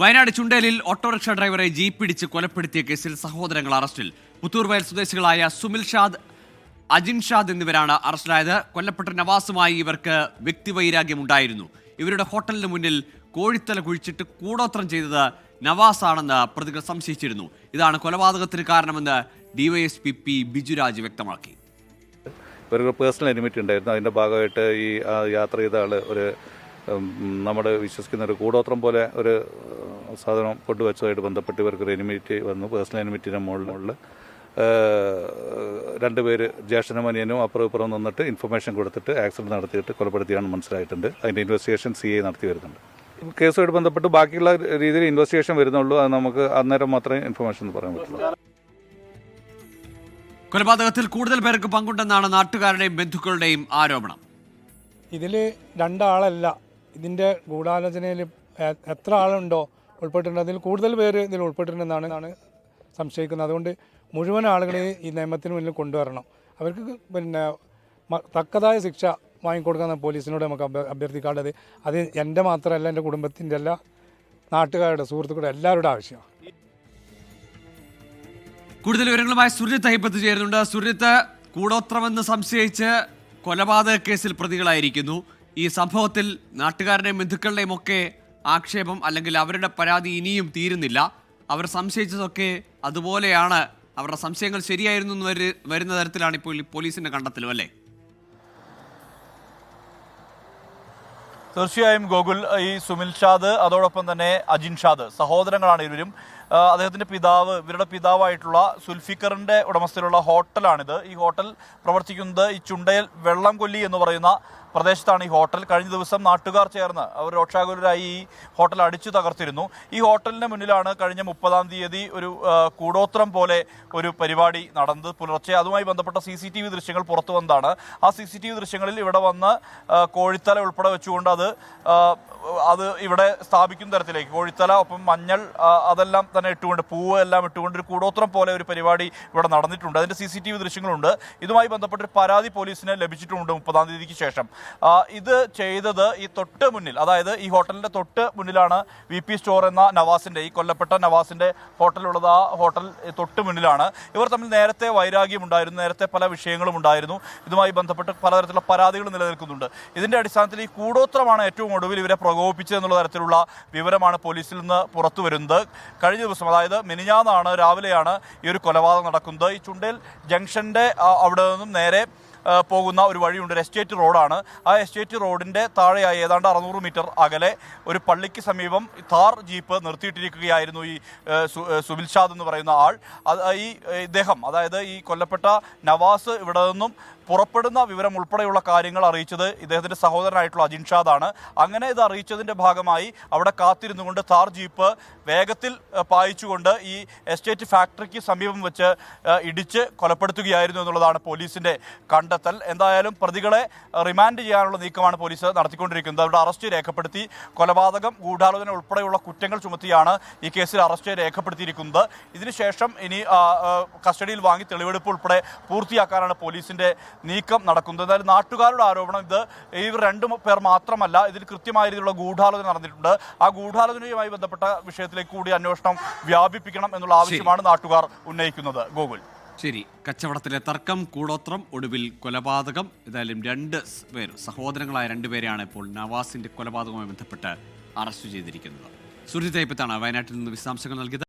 Wayanad ചുണ്ടേലിൽ autorickshaw ഡ്രൈവറെ jeep പിടിച്ച് കൊലപ്പെടുത്തിയ കേസിൽ സഹോദരങ്ങൾ അറസ്റ്റിൽ. പുത്തൂർവയൽ സ്വദേശികളായ സുമിൽ ഷാദ്, അജിൻ ഷാദ് എന്നിവരാണ് അറസ്റ്റിലായത്. കൊല്ലപ്പെട്ട നവാസുമായി ഇവർക്ക് വ്യക്തിവൈരാഗ്യമുണ്ടായിരുന്നു. ഇവരുടെ ഹോട്ടലിന് മുന്നിൽ കോഴിത്തല കുഴിച്ചിട്ട് കൂടോത്രം ചെയ്തത് നവാസ് ആണെന്ന് പ്രതികൾ സംശയിച്ചിരുന്നു. ഇതാണ് കൊലപാതകത്തിന് കാരണമെന്ന് ഡിവൈഎസ്പി പി ബിജുരാജ് വ്യക്തമാക്കി. ഇവർക്ക് പേഴ്സണൽ എനിമിറ്റി ഉണ്ടായിരുന്നു. അതിൻ്റെ ഭാഗമായിട്ട് ഈ യാത്ര ചെയ്ത ആൾ ഒരു നമ്മൾ വിശ്വസിക്കുന്ന ഒരു കൂടോത്രം പോലെ ഒരു സാധനം കൊണ്ടുവച്ചതായിട്ട് ബന്ധപ്പെട്ട് ഇവർക്കൊരു എനിമിറ്റി വന്നു. പേഴ്സണൽ എനിമിറ്റിയുടെ മുകളിൽ രണ്ടുപേര് ജ്യേഷ്ഠനും അനിയനും അപ്പുറം നിന്നിട്ട് ഇൻഫർമേഷൻ കൊടുത്തിട്ട് ആക്സിഡൻറ്റ് നടത്തിയിട്ട് കൊലപ്പെടുത്തിയാണെന്ന് മനസ്സിലായിട്ടുണ്ട്. അതിൻ്റെ ഇൻവെസ്റ്റിഗേഷൻ CI നടത്തി വരുന്നുണ്ട്. കേസുമായിട്ട് ബന്ധപ്പെട്ട് ബാക്കിയുള്ള രീതിയിൽ ഇൻവെസ്റ്റിഗേഷൻ വരുന്നുള്ളൂ. അത് നമുക്ക് അന്നേരം മാത്രമേ ഇൻഫർമേഷൻ പറയാൻ പറ്റുള്ളൂ. കൊലപാതകത്തിൽ കൂടുതൽ പേർക്ക് പങ്കുണ്ടെന്നാണ് നാട്ടുകാരുടെയും ബന്ധുക്കളുടെയും ആരോപണം. ഇതിൽ രണ്ടാളല്ല, ഇതിൻ്റെ ഗൂഢാലോചനയിൽ എത്ര ആളുണ്ടോ ഉൾപ്പെട്ടിട്ടുണ്ട്, അതിൽ കൂടുതൽ പേര് ഇതിൽ ഉൾപ്പെട്ടിട്ടുണ്ടെന്നാണ് സംശയിക്കുന്നത്. അതുകൊണ്ട് മുഴുവൻ ആളുകളെ ഈ നിയമത്തിന് മുന്നിൽ കൊണ്ടുവരണം. അവർക്ക് തക്കതായ ശിക്ഷ വാങ്ങിക്കൊടുക്കാൻ പോലീസിനോട് നമുക്ക് അഭ്യർത്ഥിക്കാനുള്ളത്. അത് എൻ്റെ മാത്രമല്ല, എൻ്റെ കുടുംബത്തിൻ്റെ എല്ലാ നാട്ടുകാരുടെ, സുഹൃത്തുക്കളുടെ എല്ലാവരുടെ ആവശ്യമാണ്. കൂടുതൽ വിവരങ്ങളുമായി സുർജിത്ത് ഹൈപ്പത്ത് ചേരുന്നുണ്ട്. സുർജിത്ത്, കൂടോത്രമെന്ന് സംശയിച്ച് കൊലപാതക കേസിൽ പ്രതികളായിരിക്കുന്നു. ഈ സംഭവത്തിൽ നാട്ടുകാരുടെയും ബന്ധുക്കളുടെയും ഒക്കെ ആക്ഷേപം അല്ലെങ്കിൽ അവരുടെ പരാതി ഇനിയും തീരുന്നില്ല. അവർ സംശയിച്ചതൊക്കെ അതുപോലെയാണ്, അവരുടെ സംശയങ്ങൾ ശരിയായിരുന്നു എന്ന് വരുന്ന തരത്തിലാണ് ഇപ്പോൾ പോലീസിന്റെ കണ്ടെത്തലും, അല്ലേ? തീർച്ചയായും ഗോകുൽ, ഈ സുമിൽ ഷാദ് അതോടൊപ്പം തന്നെ അജിൻ ഷാദ് സഹോദരങ്ങളാണ് ഇവരും. അദ്ദേഹത്തിൻ്റെ ഇവരുടെ പിതാവായിട്ടുള്ള സുൽഫിക്കറിൻ്റെ ഉടമസ്ഥയിലുള്ള ഹോട്ടലാണിത്. ഈ ഹോട്ടൽ പ്രവർത്തിക്കുന്നത് ഈ ചുണ്ടേൽ വെള്ളംകൊല്ലി എന്ന് പറയുന്ന പ്രദേശത്താണ് ഈ ഹോട്ടൽ. കഴിഞ്ഞ ദിവസം നാട്ടുകാർ ചേർന്ന് അവർ രോക്ഷാകുലരായി ഈ ഹോട്ടൽ അടിച്ചു തകർത്തിരുന്നു. ഈ ഹോട്ടലിന് മുന്നിലാണ് കഴിഞ്ഞ 30-ാം തീയതി ഒരു കൂടോത്രം പോലെ ഒരു പരിപാടി നടന്നത് പുലർച്ചെ. അതുമായി ബന്ധപ്പെട്ട CCTV ദൃശ്യങ്ങൾ പുറത്തു വന്നതാണ്. ആ CCTV ദൃശ്യങ്ങളിൽ ഇവിടെ വന്ന് കോഴിത്തല ഉൾപ്പെടെ വെച്ചുകൊണ്ട് അത് ഇവിടെ സ്ഥാപിക്കുന്ന തരത്തിലേക്ക് കോഴിത്തല ഒപ്പം മഞ്ഞൾ അതെല്ലാം തന്നെ ഇട്ടുകൊണ്ട്, പൂവ് എല്ലാം ഇട്ടുകൊണ്ട് ഒരു കൂടോത്രം പോലെ ഒരു പരിപാടി ഇവിടെ നടന്നിട്ടുണ്ട്. അതിൻ്റെ CCTV ദൃശ്യങ്ങളുണ്ട്. ഇതുമായി ബന്ധപ്പെട്ടൊരു പരാതി പോലീസിന് ലഭിച്ചിട്ടുണ്ട് 30-ാം തീയതിക്ക് ശേഷം. ഇത് ചെയ്തത് ഈ തൊട്ട് മുന്നിൽ, അതായത് ഈ ഹോട്ടലിൻ്റെ തൊട്ട് മുന്നിലാണ് VP സ്റ്റോർ എന്ന നവാസിൻ്റെ, ഈ കൊല്ലപ്പെട്ട നവാസിൻ്റെ ഹോട്ടലുള്ളത്. ആ ഹോട്ടൽ തൊട്ട് മുന്നിലാണ്. ഇവർ തമ്മിൽ നേരത്തെ വൈരാഗ്യമുണ്ടായിരുന്നു, നേരത്തെ പല വിഷയങ്ങളും ഉണ്ടായിരുന്നു. ഇതുമായി ബന്ധപ്പെട്ട് പലതരത്തിലുള്ള പരാതികൾ നിലനിൽക്കുന്നുണ്ട്. ഇതിൻ്റെ അടിസ്ഥാനത്തിൽ ഈ കൂടോത്രമാണ് ഏറ്റവും ഒടുവിൽ ഇവരെ പ്രകോപിപ്പിച്ചതെന്നുള്ള തരത്തിലുള്ള വിവരമാണ് പോലീസിൽ നിന്ന് പുറത്തു വരുന്നത്. കഴിഞ്ഞ ദിവസം, അതായത് മിനിഞ്ഞാന്നാണ് രാവിലെയാണ് ഈ ഒരു കൊലപാതകം നടക്കുന്നത്. ഈ ചുണ്ടേൽ ജംഗ്ഷൻ്റെ അവിടെ നിന്നും നേരെ പോകുന്ന ഒരു വഴിയുണ്ട്, ഒരു എസ്റ്റേറ്റ് റോഡാണ്. ആ എസ്റ്റേറ്റ് റോഡിൻ്റെ താഴെയായി ഏതാണ്ട് 600 മീറ്റർ അകലെ ഒരു പള്ളിക്ക് സമീപം താർ ജീപ്പ് നിർത്തിയിട്ടിരിക്കുകയായിരുന്നു ഈ സുമിൽ ഷാദ് എന്ന് പറയുന്ന ആൾ. ഇദ്ദേഹം, അതായത് ഈ കൊല്ലപ്പെട്ട നവാസ് ഇവിടെ നിന്നും പുറപ്പെടുന്ന വിവരം ഉൾപ്പെടെയുള്ള കാര്യങ്ങൾ അറിയിച്ചത് ഇദ്ദേഹത്തിൻ്റെ സഹോദരനായിട്ടുള്ള അജിൻ ഷാദാണ്. അങ്ങനെ ഇത് അറിയിച്ചതിൻ്റെ ഭാഗമായി അവിടെ കാത്തിരുന്നു കൊണ്ട് താർ ജീപ്പ് വേഗത്തിൽ പായിച്ചുകൊണ്ട് ഈ എസ്റ്റേറ്റ് ഫാക്ടറിക്ക് സമീപം വെച്ച് ഇടിച്ച് കൊലപ്പെടുത്തുകയായിരുന്നു എന്നുള്ളതാണ് പോലീസിൻ്റെ കണ്ടെത്തൽ. എന്തായാലും പ്രതികളെ റിമാൻഡ് ചെയ്യാനുള്ള നീക്കമാണ് പോലീസ് നടത്തിക്കൊണ്ടിരിക്കുന്നത്. അവരുടെ അറസ്റ്റ് രേഖപ്പെടുത്തി കൊലപാതകം, ഗൂഢാലോചന ഉൾപ്പെടെയുള്ള കുറ്റങ്ങൾ ചുമത്തിയാണ് ഈ കേസിൽ അറസ്റ്റ് രേഖപ്പെടുത്തിയിരിക്കുന്നത്. ഇതിനുശേഷം ഇനി കസ്റ്റഡിയിൽ വാങ്ങി തെളിവെടുപ്പ് ഉൾപ്പെടെ പൂർത്തിയാക്കാനാണ് പോലീസിൻ്റെ നീക്കം നടക്കുന്നത്. എന്തായാലും നാട്ടുകാരുടെ ആരോപണം ഇവർ 2 പേർ മാത്രമല്ല, ഇതിൽ കൃത്യമായ രീതിയിലുള്ള ഗൂഢാലോചന നടന്നിട്ടുണ്ട്. ആ ഗൂഢാലോചനയുമായി ബന്ധപ്പെട്ട വിഷയത്തിലേക്ക് കൂടി അന്വേഷണം വ്യാപിപ്പിക്കണം എന്നുള്ള ആവശ്യമാണ് നാട്ടുകാർ ഉന്നയിക്കുന്നത്. ഗോകുൽ, ശരി. കച്ചവടത്തിലെ തർക്കം, കൂടോത്രം, ഒടുവിൽ കൊലപാതകം. ഏതായാലും 2 പേർ, സഹോദരങ്ങളായ 2 പേരെയാണ് ഇപ്പോൾ നവാസിന്റെ കൊലപാതകവുമായി ബന്ധപ്പെട്ട് അറസ്റ്റ് ചെയ്തിരിക്കുന്നത്. സുർജിത്ത് ഹൈപ്പത്താണ് വയനാട്ടിൽ നിന്ന് വിശദാംശങ്ങൾ നൽകിയത്.